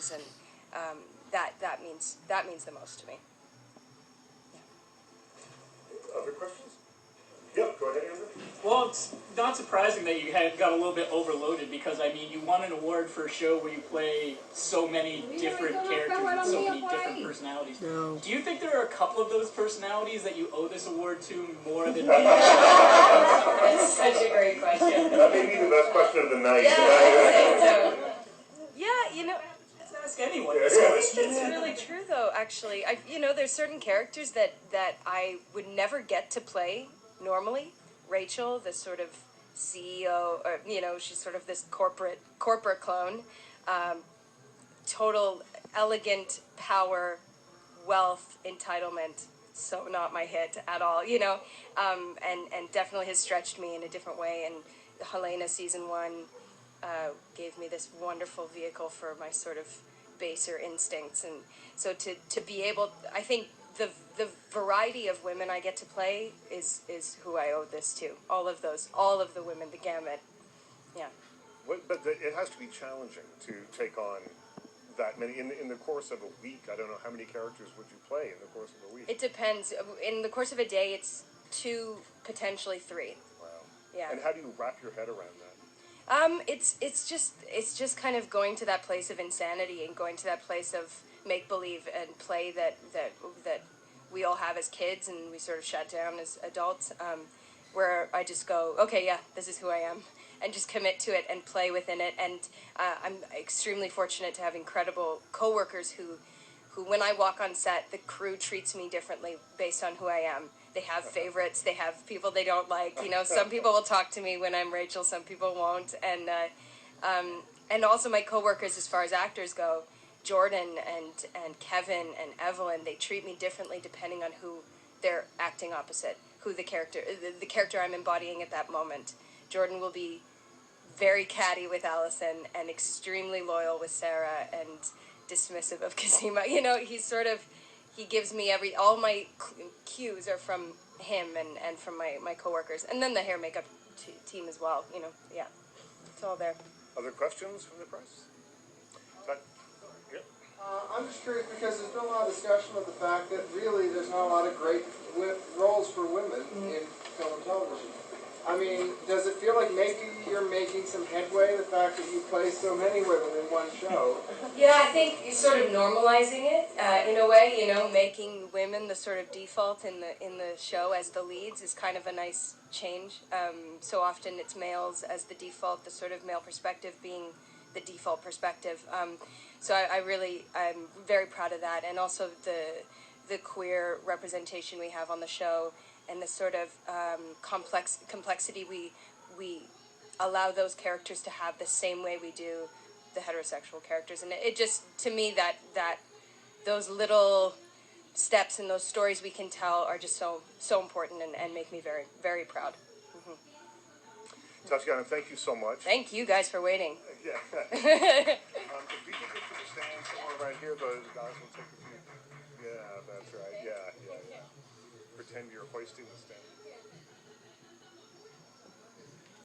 characters, and that means the most to me. Yeah. Other questions? Yeah, go ahead, Andrew. Well, it's not surprising that you got a little bit overloaded, because I mean, you won an award for a show where you play so many different characters and so many different personalities. No. Do you think there are a couple of those personalities that you owe this award to more than me? That's such a great question. That may be the best question of the night. Yeah, I think so. Yeah, you know. Ask anyone. It's really true, though. Actually, there's certain characters that I would never get to play normally. Rachel, this sort of CEO, or she's sort of this corporate clone. Total elegant power, wealth, entitlement. So not my hit at all, and definitely has stretched me in a different way. And Helena season 1 gave me this wonderful vehicle for my sort of baser instincts, and so to be able, I think the variety of women I get to play is who I owe this to. All of the women, the gamut. Yeah. But it has to be challenging to take on that many in the course of a week. I don't know how many characters would you play in the course of a week. It depends. In the course of a day, it's 2, potentially 3. Wow. Yeah. And how do you wrap your head around that? It's just kind of going to that place of insanity and going to that place of make believe and play that we all have as kids and we sort of shut down as adults. Where I just go, okay, yeah, this is who I am, and just commit to it and play within it. And I'm extremely fortunate to have incredible coworkers who when I walk on set, the crew treats me differently based on who I am. They have favorites. They have people they don't like. Some people will talk to me when I'm Rachel. Some people won't. And also my coworkers, as far as actors go, Jordan and Kevin and Evelyn, they treat me differently depending on who they're acting opposite, who the character I'm embodying at that moment. Jordan will be very catty with Allison and extremely loyal with Sarah and dismissive of Cosima. He gives me all my cues are from him and from my coworkers, and then the hair makeup team as well. Yeah, it's all there. Other questions from the press? Yeah. I'm just curious because there's been a lot of discussion of the fact that really there's not a lot of great roles for women in film and television. I mean, does it feel like maybe you're making some headway, the fact that you play so many women in one show? Yeah, I think you're sort of normalizing it in a way, making women the sort of default in the show as the leads is kind of a nice change. So often it's males as the default, the sort of male perspective being the default perspective. So I'm very proud of that, and also the queer representation we have on the show. And the sort of complexity we allow those characters to have the same way we do the heterosexual characters, and it just, to me, that those little steps and those stories we can tell are just so important and make me very, very proud. Mm-hmm. Tatiana, thank you so much. Thank you guys for waiting. Yeah. If we could get to the stand somewhere right here, those guys will take a few. Yeah, that's right. Yeah. Pretend you're hoisting the stand.